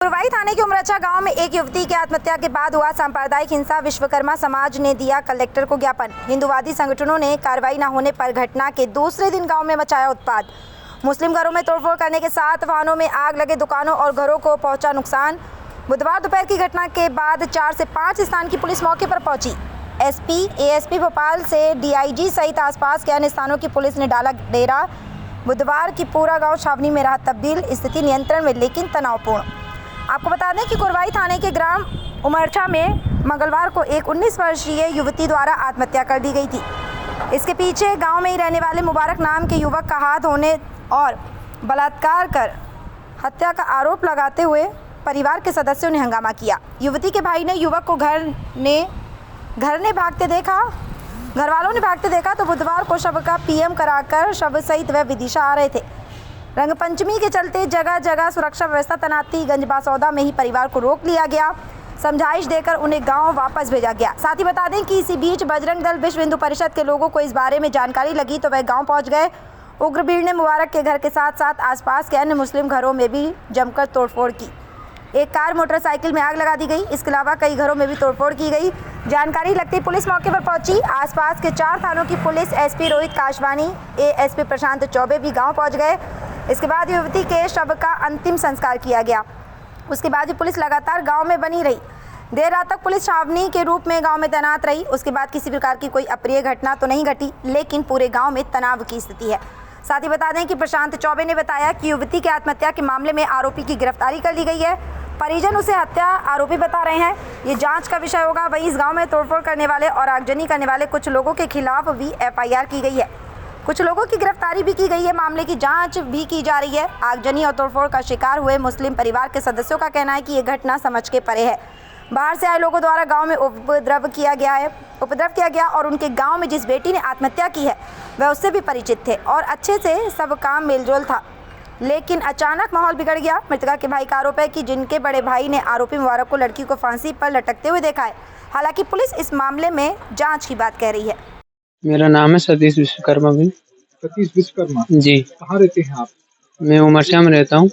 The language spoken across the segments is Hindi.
पुरवाई थाने के उमरछा गांव में एक युवती की आत्महत्या के बाद हुआ सांप्रदायिक हिंसा। विश्वकर्मा समाज ने दिया कलेक्टर को ज्ञापन। हिंदुवादी संगठनों ने कार्रवाई न होने पर घटना के दूसरे दिन गांव में मचाया उत्पात। मुस्लिम घरों में तोड़फोड़ करने के साथ वाहनों में आग लगे, दुकानों और घरों को पहुंचा नुकसान। बुधवार दोपहर की घटना के बाद 4 से 5 स्थान की पुलिस मौके पर पहुंची। एसपी, एएसपी भोपाल से डीआईजी सहित आसपास के अन्य स्थानों की पुलिस ने डाला डेरा। बुधवार की पूरा गांव छावनी में रहा तब्दील, स्थिति नियंत्रण में लेकिन तनावपूर्ण। आपको बता दें कि कुरवाई थाने के ग्राम उमरछा में मंगलवार को एक 19 वर्षीय युवती द्वारा आत्महत्या कर दी गई थी। इसके पीछे गांव में ही रहने वाले मुबारक नाम के युवक का हाथ होने और बलात्कार कर हत्या का आरोप लगाते हुए परिवार के सदस्यों ने हंगामा किया। युवती के भाई ने युवक को घर वालों ने भागते देखा तो बुधवार को शव का पीएम कराकर शव सहित वह विदिशा आ रहे थे। रंगपंचमी के चलते जगह जगह सुरक्षा व्यवस्था तैनात थी। गंजबासौदा में ही परिवार को रोक लिया गया, समझाइश देकर उन्हें गांव वापस भेजा गया। साथ ही बता दें कि इसी बीच बजरंग दल विश्व हिंदू परिषद के लोगों को इस बारे में जानकारी लगी तो वह गांव पहुंच गए। उग्र भीड़ ने मुबारक के घर के साथ साथ आसपास के अन्य मुस्लिम घरों में भी जमकर तोड़फोड़ की। एक कार, मोटरसाइकिल में आग लगा दी गई। इसके अलावा कई घरों में भी तोड़फोड़ की गई। जानकारी लगती पुलिस मौके पर पहुंची। आसपास के 4 थानों की पुलिस, एसपी रोहित काशवानी, एएसपी प्रशांत चौबे भी गांव पहुंच गए। इसके बाद युवती के शव का अंतिम संस्कार किया गया। उसके बाद भी पुलिस लगातार गांव में बनी रही। देर रात तक पुलिस छावनी के रूप में गांव में तैनात रही। उसके बाद किसी प्रकार की कोई अप्रिय घटना तो नहीं घटी, लेकिन पूरे गांव में तनाव की स्थिति है। साथ ही बता दें कि प्रशांत चौबे ने बताया कि युवती की आत्महत्या के मामले में आरोपी की गिरफ्तारी कर ली गई है। परिजन उसे हत्या आरोपी बता रहे हैं। ये जांच का विषय होगा। वहीं इस गांव में तोड़फोड़ करने वाले और आगजनी करने वाले कुछ लोगों के खिलाफ भी एफआईआर की गई है। कुछ लोगों की गिरफ्तारी भी की गई है। मामले की जांच भी की जा रही है। आगजनी और तोड़फोड़ का शिकार हुए मुस्लिम परिवार के सदस्यों का कहना है कि ये घटना समझ के परे है। बाहर से आए लोगों द्वारा गांव में उपद्रव किया गया और उनके गांव में जिस बेटी ने आत्महत्या की है वह उससे भी परिचित थे और अच्छे से सब काम मेलजोल था, लेकिन अचानक माहौल बिगड़ गया। मृतका के भाई का आरोप है कि जिनके बड़े भाई ने आरोपी मुबारक को लड़की को फांसी पर लटकते हुए देखा है। हालांकि पुलिस इस मामले में जांच की बात कह रही है। मेरा नाम है सतीश विश्वकर्मा भी। सतीश विश्वकर्मा जी। कहाँ रहते हैं आप? मैं उमरछा में रहता हूँ।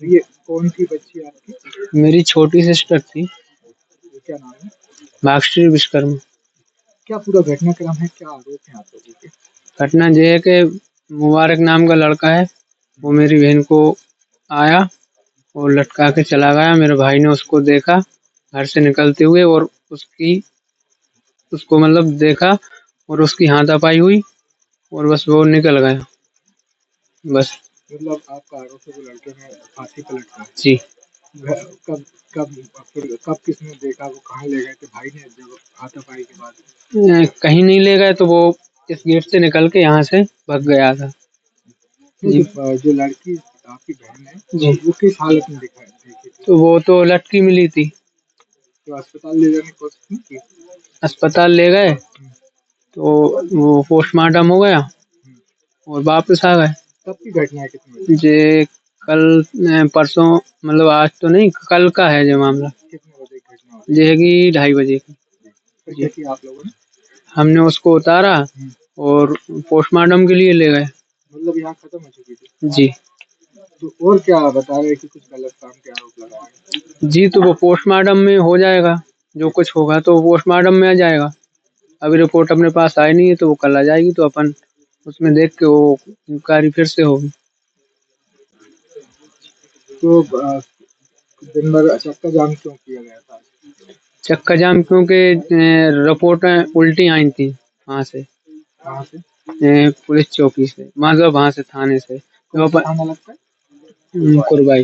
ये कौन सी बच्ची है आपकी? मेरी छोटी सिस्टर थी। क्या नाम है? भागश्री विश्वकर्मा। क्या पूरा घटनाक्रम है, क्या आरोप है आप लोगों के? घटना ये है कि मुबारक नाम का लड़का है, वो मेरी बहन को आया और लटका के चला गया। मेरे भाई ने उसको देखा घर से निकलते हुए और उसको मतलब देखा और उसकी हाथापाई हुई और बस वो निकल गया। बस। मतलब आपका आरोप है वो लड़के ने फांसी पर लटका? जी। कब कब किसने देखा? वो कहाँ ले गए थे भाई ने जब हाथापाई के बाद? कहीं नहीं ले गए, तो वो इस गेट से निकल के यहाँ से भाग गया था। जी। जो लड़की आपकी बहन है जी, वो किस हालत में देखी थी? तो वो तो लटकी मिली थी। तो अस्पताल ले जाने की कोशिश नहीं की? अस्पताल ले गए तो वो पोस्टमार्टम हो गया और वापस आ गए। कब की घटना है? कितने जे कल परसों, मतलब आज तो नहीं, कल का है जो मामला। कितने बजे घटना? जे की 2:30 बजे की। क्या किया आप लोगों ने? हमने उसको उतारा और पोस्टमार्टम के लिए ले गए। मतलब यहाँ खत्म हो चुकी थी? जी। तो और क्या बता रहे हैं कि कुछ गलत काम के आरोप लगा रहे हैं? जी, तो वो पोस्टमार्टम में हो जाएगा, जो कुछ होगा तो पोस्टमार्टम में आ जाएगा। अभी रिपोर्ट अपने पास आई नहीं है, तो वो कल आ जाएगी, तो अपन उसमें देख के वो इंक्वायरी फिर से होगी। तो दिन भर चक्का जाम क्यों किया गया था? चक्का जाम क्योंकि रिपोर्टें उल्टी आई थी वहाँ से। कहाँ से? पुलिस चौकी से, मतलब वहाँ से थाने से। तो थाना लगता है कुरवाई।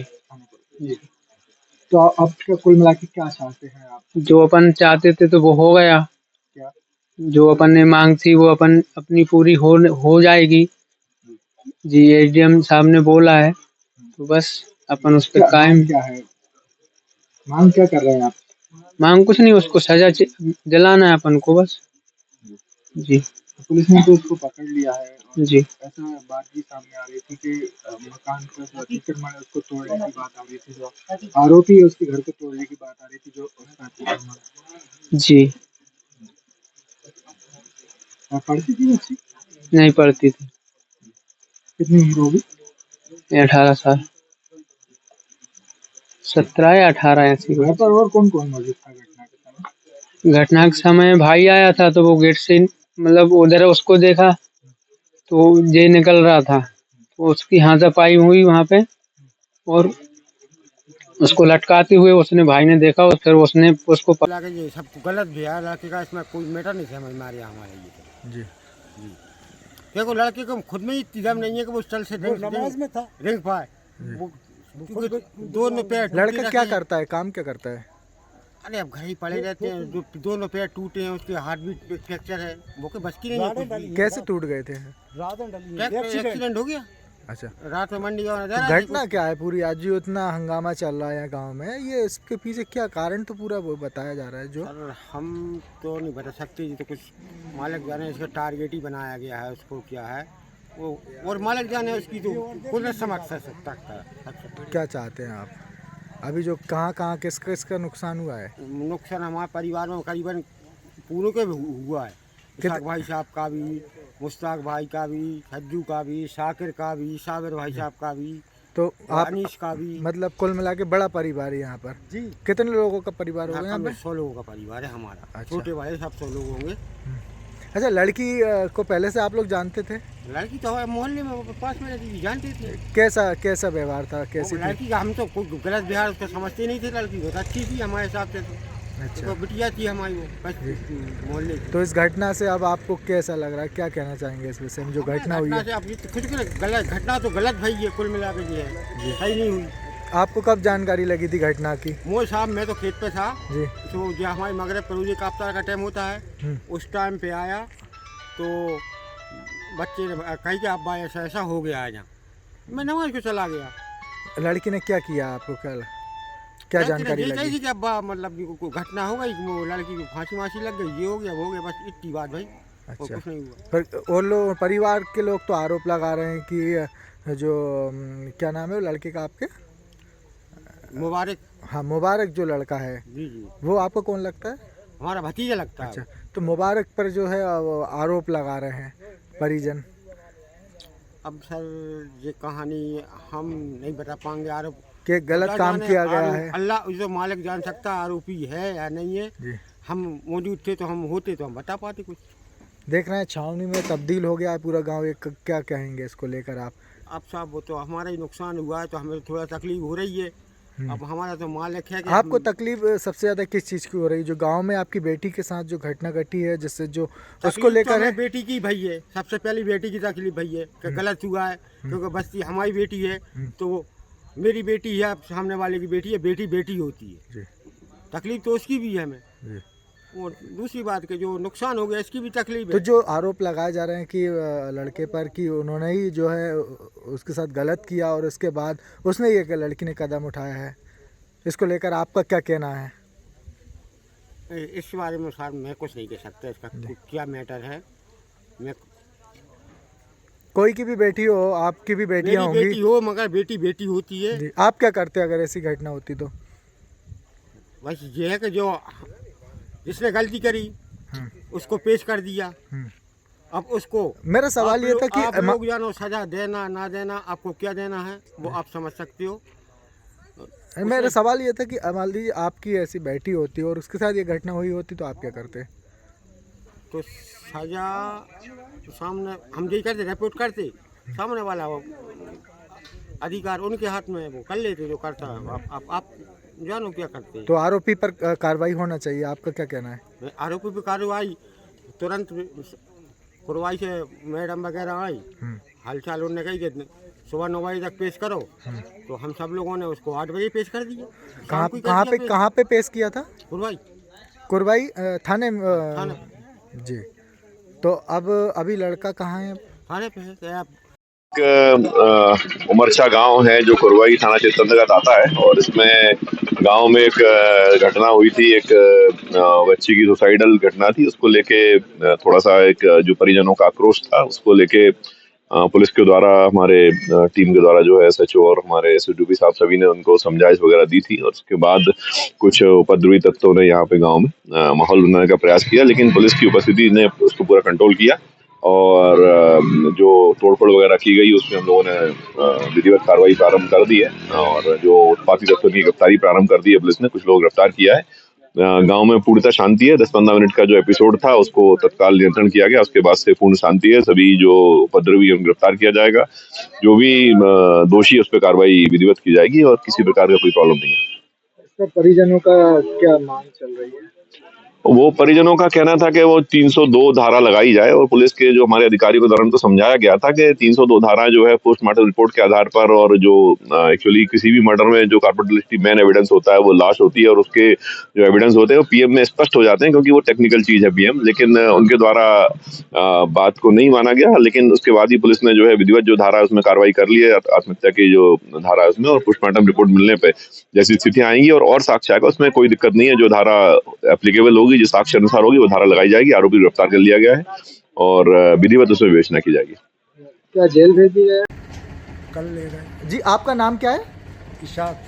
तो अब कुल मिला के क्या चाहते हैं आप? जो अपन चाहते थे तो वो हो गया। क्या? जो अपन ने मांग थी वो अपनी पूरी हो जाएगी। जी, एसडीएम साहब ने बोला है, तो बस अपन उस पर कायम। क्या है मांग, क्या कर रहे हैं आप? मांग कुछ नहीं, उसको सजा दिलाना है अपन को बस। जी। पुलिस ने तो उसको पकड़ लिया है। जी। ऐसा बात भी सामने आ रही थी कि मकान का जो अतिक्रमण है उसको तोड़ने की बात आ रही थी, जो आरोपी है उसके घर को तोड़ने की बात आ रही थी, जो उसका अतिक्रमण। जी। पढ़ती थी बच्ची? नहीं पढ़ती थी। कितनी उम्र होगी? 18 साल। 17 या 18 ऐसी घर हुई। पर और कौन कौन मौजूद था घटना के समय? घटना के समय भाई आया था तो वो गेट से मतलब उधर उसको देखा तो ये निकल रहा था तो उसकी हाथापाई हुई वहाँ पे और उसको लटकाते हुए उसने भाई ने देखा और फिर उसने उसको लगे ये सब गलत भी है। लड़के का इसमें कोई मैटर नहीं समझ में आ रहा हमारे लिए। जी। देखो लड़के को खुद में ही इतनी दम नहीं है कि वो चल से नमाज में था रिंग पाए वो, क्योंकि दोनों पैर टूटे लड़का क्या रहते हैं। करता है, काम क्या करता है? अरे अब घर ही पड़े रहते हैं, दोनों पैर टूटे हैं, उसके हार्ट बीट फ्रैक्चर है, वो के बस की नहीं है कुछ भी। कैसे टूट गए थे? एक्सीडेंट हो गया अच्छा, रात में मंडी तो जाना घटना क्या है पूरी? आज जो इतना हंगामा चल रहा है गांव में, ये इसके पीछे क्या कारण तो पूरा वो बताया जा रहा है जो सर हम तो नहीं बता सकते, ये तो कुछ मालिक जाने, इसका टारगेट ही बनाया गया है, उसको क्या है वो और मालिक जाने उसकी तो खुद समझ सकता है। क्या चाहते हैं आप? अभी जो कहाँ किस किसका नुकसान हुआ है? नुकसान हमारे परिवार में करीबन पूरों के भी हुआ है। इसाक भाई साहब का भी, मुश्ताक भाई का भी, सज्जू का भी, शाकिर का भी, साबिर भाई साहब का भी, तो आप अनीश का भी। मतलब कुल मिला के बड़ा परिवार है यहाँ पर जी कितने लोगों का परिवार होगा यहाँ पे? 100 लोगों का परिवार है हमारा। अच्छा। छोटे बड़े सब 100 लोग होंगे। अच्छा, लड़की को पहले से आप लोग जानते थे? लड़की तो हमारे मोहल्ले में पास में रहती थी, जानते थे। कैसा व्यवहार था, कैसी थी? लड़की का हम तो कोई गलत व्यवहार उसका समझते नहीं थे। लड़की बहुत अच्छी थी हमारे हिसाब से तो। अच्छा, तो बिटिया थी हमारी वो बस मोहल्ले की। तो इस घटना से अब आपको कैसा लग रहा है, क्या कहना चाहेंगे इस विषय में जो घटना हुई घटना है? से अब ये तो कुछ भी गलत घटना तो गलत भाई है, कुल मिला के ये है, सही नहीं हुई। आपको कब जानकारी लगी थी घटना की? मोह साहब मैं तो खेत पे था, जी। तो जो हमारे मगरब परूजी का अफ्तार का टाइम होता है उस टाइम पे आया तो बच्चे ने कही कि अब्बा ऐसा ऐसा हो गया आज। मैं नमाज को चला गया। लड़की ने क्या किया आपको, क्या जानकारी ये लगी? थी कि अब्बा मतलब कि कोई घटना हो गई, वो लड़की को फांसी वांसी लग गई, ये हो गया वो हो गया, बस इतनी बात भाई। और अच्छा, कुछ नहीं हुआ। पर और लोग परिवार के लोग तो आरोप लगा रहे हैं कि जो क्या नाम है वो लड़के का आपके? मुबारक। हाँ, मुबारक जो लड़का है जी जी वो आपको कौन लगता है? हमारा भतीजा लगता अच्छा, है। तो मुबारक पर जो है वो आरोप लगा रहे हैं परिजन। अब सर ये कहानी हम नहीं बता पाएंगे। आरोप कि गलत काम किया गया है। अल्लाह जो मालिक जान सकता है आरोपी है या नहीं है। जी। हम मौजूद थे तो हम होते तो हम बता पाते कुछ। देख रहे हैं छावनी में तब्दील हो गया है पूरा गांव, ये क्या कहेंगे इसको लेकर आप? अब साहब वो तो हमारा ही नुकसान हुआ है तो हमें थोड़ा तकलीफ हो रही है। अब हमारा तो मालिक है कि आपको तकलीफ सबसे ज्यादा किस चीज़ की हो रही है? जो गांव में आपकी बेटी के साथ जो घटना घटी है, जिससे जो उसको तकलीफ तो लेकर है? हमें बेटी की भई है, सबसे पहली बेटी की तकलीफ भई है कि गलत हुआ है, क्योंकि बस्ती हमारी बेटी है तो मेरी बेटी है, अब सामने वाले की बेटी है, बेटी बेटी होती है। जी। तकलीफ तो उसकी भी है हमें। जी। और दूसरी बात कि जो नुकसान हो गया इसकी भी तकलीफ तो है। जो आरोप लगाए जा रहे हैं कि लड़के पर कि उन्होंने ही जो है उसके साथ गलत किया और उसके बाद उसने ये कि लड़की ने कदम उठाया है, इसको लेकर आपका क्या कहना है? इस बारे में सर मैं कुछ नहीं कह सकता, इसका क्या मैटर है। मैं कोई की भी बेटी हो, आपकी भी बेटियां मेरी बेटी होंगी। हो मगर बेटी बेटी होती है। जी। आप क्या करते अगर ऐसी घटना होती तो? बस ये है कि जो जिसने गलती करी उसको पेश कर दिया। अब उसको मेरा सवाल ये था कि आप लोग जानो सजा देना ना देना, आपको क्या देना है वो आप समझ सकते हो। मेरा सवाल ये था कि मान लीजिए आपकी ऐसी बेटी होती और उसके साथ ये घटना हुई होती तो आप क्या करते? तो सजा सामने हम यही करते, रिपोर्ट करते, सामने वाला वो अधिकार उनके हाथ में है, वो कर लेते जो करता है। आप जानो क्या करते हैं। तो आरोपी पर कार्रवाई होना चाहिए, आपका क्या कहना है? आरोपी पर कार्रवाई तुरंत कार्रवाई से मैडम वगैरह आई, हालचाल उन्होंने कही कि सुबह 9 बजे तक पेश करो, तो हम सब लोगों ने उसको 8 बजे पेश कर दिया। कहाँ पे पेश किया था? कार्रवाई कुरवाई थाने थाने जी। तो अब अभी लड़का कहाँ है? थाने पे है। तो आप उमरछा गांव है जो कुरवाई थाना क्षेत्र अंतर्गत आता है और इसमें गांव में एक घटना हुई थी। एक बच्ची की सुसाइडल घटना थी, उसको लेके थोड़ा सा एक जो परिजनों का आक्रोश था उसको लेके पुलिस के द्वारा, हमारे टीम के द्वारा जो है SHO और हमारे SDPO साहब सभी ने उनको समझाइश वगैरह दी थी और उसके बाद कुछ उपद्रवी तत्वों ने यहाँ पे गाँव में माहौल बनाने का प्रयास किया, लेकिन पुलिस की उपस्थिति ने उसको पूरा कंट्रोल किया और जो तोड़फोड़ वगैरह की गई उसमें हम लोगों ने विधिवत कार्रवाई प्रारंभ कर दी है और जो उत्पाती तत्वों की गिरफ्तारी प्रारंभ कर दी है पुलिस ने, कुछ लोग गिरफ्तार किया है। गांव में पूर्णतः शांति है। 10-15 मिनट का जो एपिसोड था उसको तत्काल नियंत्रण किया गया, उसके बाद से पूर्ण शांति है। सभी जो उपद्रवी है उन्हें गिरफ्तार किया जाएगा, जो भी दोषी है उस पर कार्रवाई विधिवत की जाएगी और किसी प्रकार का कोई प्रॉब्लम नहीं है। इसका परिजनों का क्या मांग चल रही है? वो परिजनों का कहना था कि वो 302 धारा लगाई जाए और पुलिस के जो हमारे अधिकारियों के दौरान तो समझाया गया था कि 302 धारा जो है पोस्टमार्टम रिपोर्ट के आधार पर, और जो एक्चुअली किसी भी मर्डर में जो कॉर्पोरेटिलिटी मेन एविडेंस होता है वो लाश होती है और उसके जो एविडेंस होते हैं वो पीएम में स्पष्ट हो जाते हैं क्योंकि वो टेक्निकल चीज है पीएम, लेकिन उनके द्वारा बात को नहीं माना गया। लेकिन उसके बाद ही पुलिस ने जो है विधिवत जो धारा है उसमें कार्रवाई कर ली है, आत्महत्या की जो धारा है उसमें, और पोस्टमार्टम रिपोर्ट मिलने पर जैसी स्थितियां आएंगी और साक्ष्य आएगा उसमें कोई दिक्कत नहीं है। जो धारा एप्लीकेबल होगी, जो साक्ष्य अनुसार होगी, वो धारा लगाई जाएगी। आरोपी गिरफ्तार कर लिया गया है और विधिवत उसमें विवेचना की जाएगी। क्या जेल भेज दिया है? कल ले गए। जी, आपका नाम क्या है? इशाक।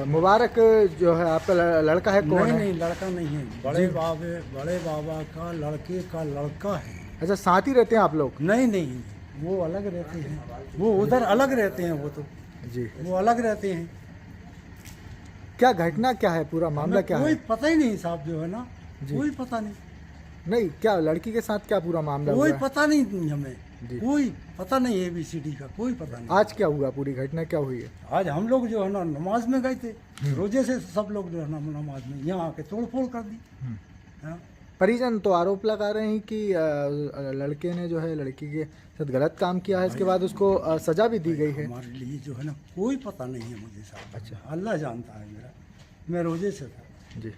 मुबारक जो है आपका लड़का है, कौन है? नहीं, लड़का नहीं है, बड़े बाबा का लड़के का लड़का है। अच्छा, साथ ही रहते हैं आप लोग? नहीं, वो अलग रहते हैं, वो उधर अलग रहते हैं, वो तो जी, वो अलग रहते हैं। क्या घटना क्या है, पूरा मामला क्या कोई है? पता ही नहीं साहब, जो है ना, कोई पता नहीं। नहीं, क्या लड़की के साथ क्या पूरा मामला कोई हुआ है? पता नहीं हमें, जी। कोई पता नहीं ABCD का, कोई पता नहीं। आज क्या हुआ, पूरी घटना क्या हुई है? आज हम लोग जो है ना नमाज में गए थे, रोजे से सब लोग जो है ना नमाज में यहाँ आके तोड़फोड़ कर दी। हाँ। परिजन तो आरोप लगा रहे हैं कि लड़के ने जो है लड़की के साथ गलत काम किया है, इसके बाद उसको सजा भी दी गई है। हमारे लिए जो है ना कोई पता नहीं है मुझे साहब। अच्छा। अल्लाह जानता है मेरा, मैं रोजे से था। जी,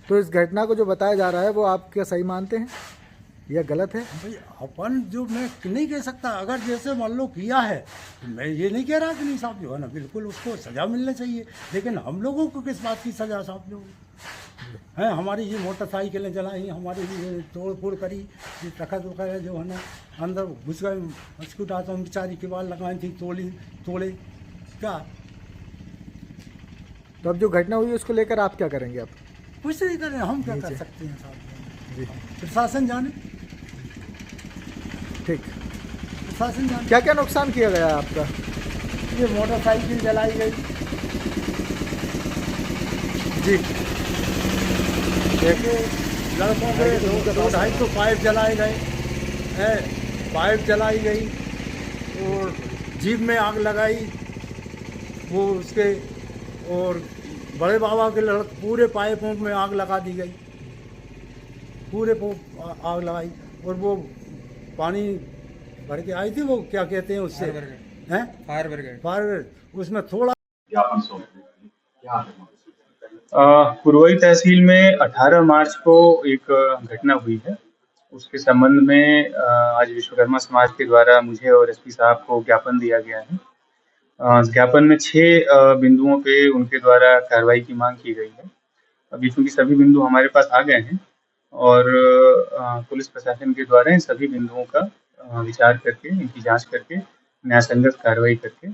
तो इस घटना को जो बताया जा रहा है वो आप क्या सही मानते हैं या गलत है? भाई अपन जो, मैं नहीं कह सकता, अगर जैसे मान लो किया है तो मैं ये नहीं कह रहा कि नहीं साहब, जो है ना बिल्कुल उसको सज़ा मिलनी चाहिए, लेकिन हम लोगों को किस बात की सज़ा साहब? जो है हमारी ये मोटरसाइकिलें जलाई, हमारी ये तोड़ फोड़ करी, ये टखत वगैरह जो है ना अंदर घुस गए, मस्कुट आता हूँ बेचारी के बाल लगाई थी, तोड़े क्या। तो अब जो घटना हुई उसको लेकर आप क्या करेंगे? अब कुछ नहीं करें, हम क्या कर सकते हैं साहब? प्रशासन जाने, ठीक। प्रशासन जाने। क्या क्या नुकसान किया गया आपका? ये मोटरसाइकिल जलाई गई जी, देखिए, लड़कों के 2-2.5 पाइप जलाए गए है, पाइप जलाई गई और जीप में आग लगाई वो उसके, और बड़े बाबा के पूरे पाइपों में आग लगा दी गई, पूरे आग लगाई, और वो पानी भर के आई थी, वो क्या कहते हैं उससे, हैं फायर ब्रिगेड, उसमें थोड़ा। पुरवई तहसील में 18 मार्च को एक घटना हुई है। उसके संबंध में आज विश्वकर्मा समाज के द्वारा मुझे और एसपी साहब को ज्ञापन दिया गया है। ज्ञापन में 6 बिंदुओं पे उनके द्वारा कार्रवाई की मांग की गई है। अभी चूंकि सभी बिंदु हमारे पास आ गए हैं और पुलिस प्रशासन के द्वारा इन सभी बिंदुओं का विचार करके, इनकी जांच करके, न्यायसंगत कार्रवाई करके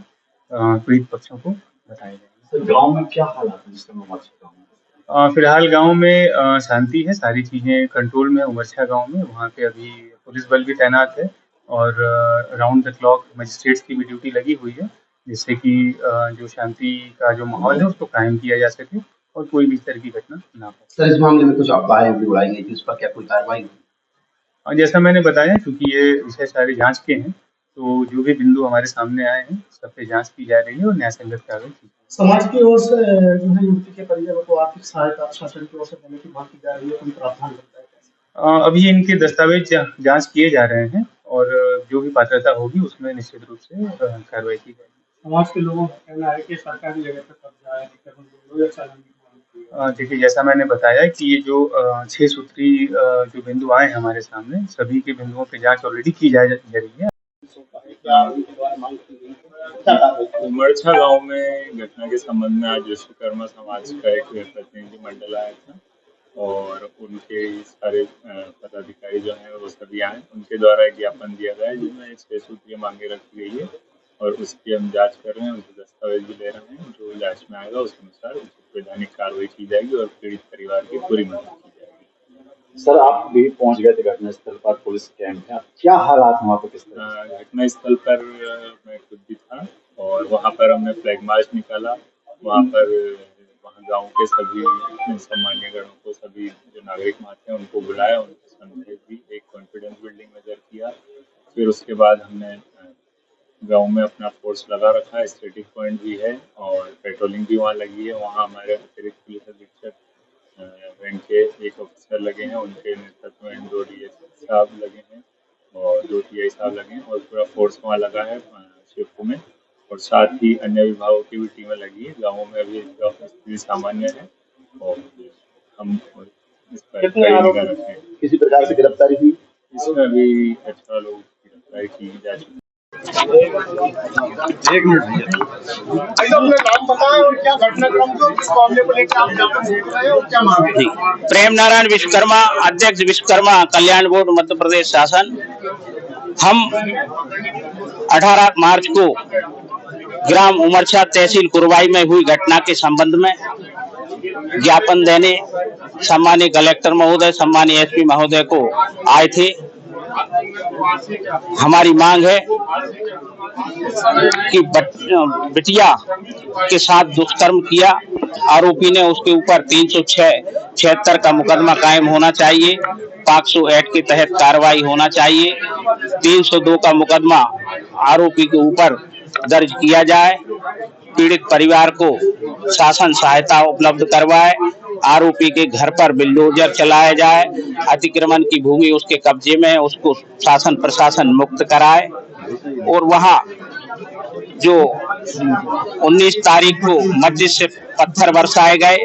पीड़ित पक्षों को बताया जाएगा। गांव में क्या हालात है जिस समय? फिलहाल गांव में शांति है, सारी चीजें कंट्रोल में। उमरछा गांव में वहाँ पे अभी पुलिस बल भी तैनात है और राउंड द क्लॉक मजिस्ट्रेट्स की भी ड्यूटी लगी हुई है, जिससे कि जो शांति का जो माहौल है उसको कायम किया जा सके और कोई भी इस तरह की घटना ना हो। सर, इस मामले में कुछ अफवाहें भी उड़ाई गई थी, उस पर क्या कोई कार्रवाई हुई? और जैसा मैंने बताया, क्योंकि ये विषय सारे जांच के हैं, तो जो भी बिंदु हमारे सामने आए हैं सब पे जांच की जा रही है और न्यायसंगत कार्रवाई की। समाज की ओर से जो है युवती के परिजनों को आर्थिक सहायता शासन की ओर से देने की बात की जा रही है, कोई प्रावधान लगता है? अभी इनके दस्तावेज जांच किए जा रहे हैं और जो भी पात्रता होगी उसमें निश्चित रूप से कार्रवाई की जाएगी। समाज के लोगों का कहना है कि सरकारी जगह पर कब्जा है। देखिए, जैसा मैंने बताया कि ये जो 6 सूत्री जो बिंदु आए हैं हमारे सामने, सभी के बिंदुओं पे जांच ऑलरेडी की जा रही है। उमरछा गांव में घटना के संबंध में आज विश्वकर्मा समाज का एक प्रतिनिधि मंडल आया था और उनके सारे पदाधिकारी जो हैं वो सभी आए। उनके द्वारा एक ज्ञापन दिया गया है जिसमें 6 सूत्रीय मांगे रखी गई है और उसकी हम जांच कर रहे हैं, उनके दस्तावेज भी ले रहे हैं। जो जांच में आएगा उसके अनुसार वैधानिक कार्रवाई की जाएगी और पीड़ित परिवार की पूरी मदद की जाएगी। सर आप भी पहुंच गए थे घटना स्थल पर, पुलिस कैंप है, क्या हालात वहाँ पर, किस तरह? घटना स्थल पर मैं खुद भी था और वहाँ पर हमने फ्लैग मार्च निकाला। वहाँ गांव के सभी सम्मान्य गणों को, सभी जो नागरिक वहाँ थे उनको बुलाया, उनको समझाई दी, एक कॉन्फिडेंस बिल्डिंग मेजर किया। फिर उसके बाद हमने गांव में अपना फोर्स लगा रखा है, स्टैटिक पॉइंट भी है और पेट्रोलिंग भी वहाँ लगी है। वहाँ हमारे अतिरिक्त पुलिस अधीक्षक रैंक के एक ऑफिसर लगे हैं, उनके नेतृत्व में 2 DSP साहब लगे हैं और 2 TI साहब लगे हैं और पूरा फोर्स वहाँ लगा है शिफ्ट में। और साथ ही अन्य विभागों की भी टीमें लगी है। गाँवों में अभी स्थिति सामान्य है और हम इस पर निगाह रखें। किसी प्रकार से गिरफ्तारी हुई? इसमें अभी 18 लोगों की गिरफ्तारी की जा चुकी है। एक मिनट अपने नाम बताएं और क्या घटनाक्रम इस मामले को लेकर आप ज्ञापन दे रहे हैं और क्या मांग है? प्रेम नारायण विश्वकर्मा, अध्यक्ष विश्वकर्मा कल्याण बोर्ड मध्य प्रदेश शासन। हम 18 मार्च को ग्राम उमरछा तहसील कुरवाई में हुई घटना के संबंध में ज्ञापन देने सम्मानीय कलेक्टर महोदय, सम्मानीय SP महोदय को आए थे। हमारी मांग है कि बिटिया के साथ दुष्कर्म किया आरोपी ने, उसके ऊपर 376 का मुकदमा कायम होना चाहिए, पॉक्सो एक्ट के तहत कार्रवाई होना चाहिए। 302 का मुकदमा आरोपी के ऊपर दर्ज किया जाए, पीड़ित परिवार को शासन सहायता उपलब्ध करवाए, आरोपी के घर पर बुलडोजर चलाया जाए, अतिक्रमण की भूमि उसके कब्जे में है उसको शासन प्रशासन मुक्त कराए और वहाँ जो 19 तारीख को मस्जिद से पत्थर बरसाए गए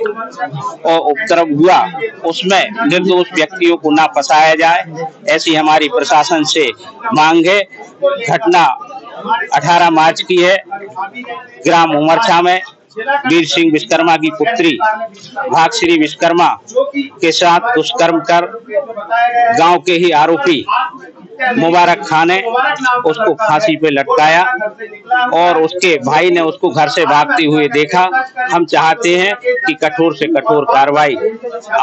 और उपद्रव हुआ उसमें निर्दोष व्यक्तियों को ना फंसाया जाए, ऐसी हमारी प्रशासन से मांग है। घटना 18 मार्च की है। ग्राम उमरछा में वीर सिंह विश्वकर्मा की पुत्री भागश्री विश्वकर्मा के साथ दुष्कर्म कर गांव के ही आरोपी मुबारक खान ने उसको फांसी पे लटकाया और उसके भाई ने उसको घर से भागते हुए देखा। हम चाहते हैं कि कठोर से कठोर कार्रवाई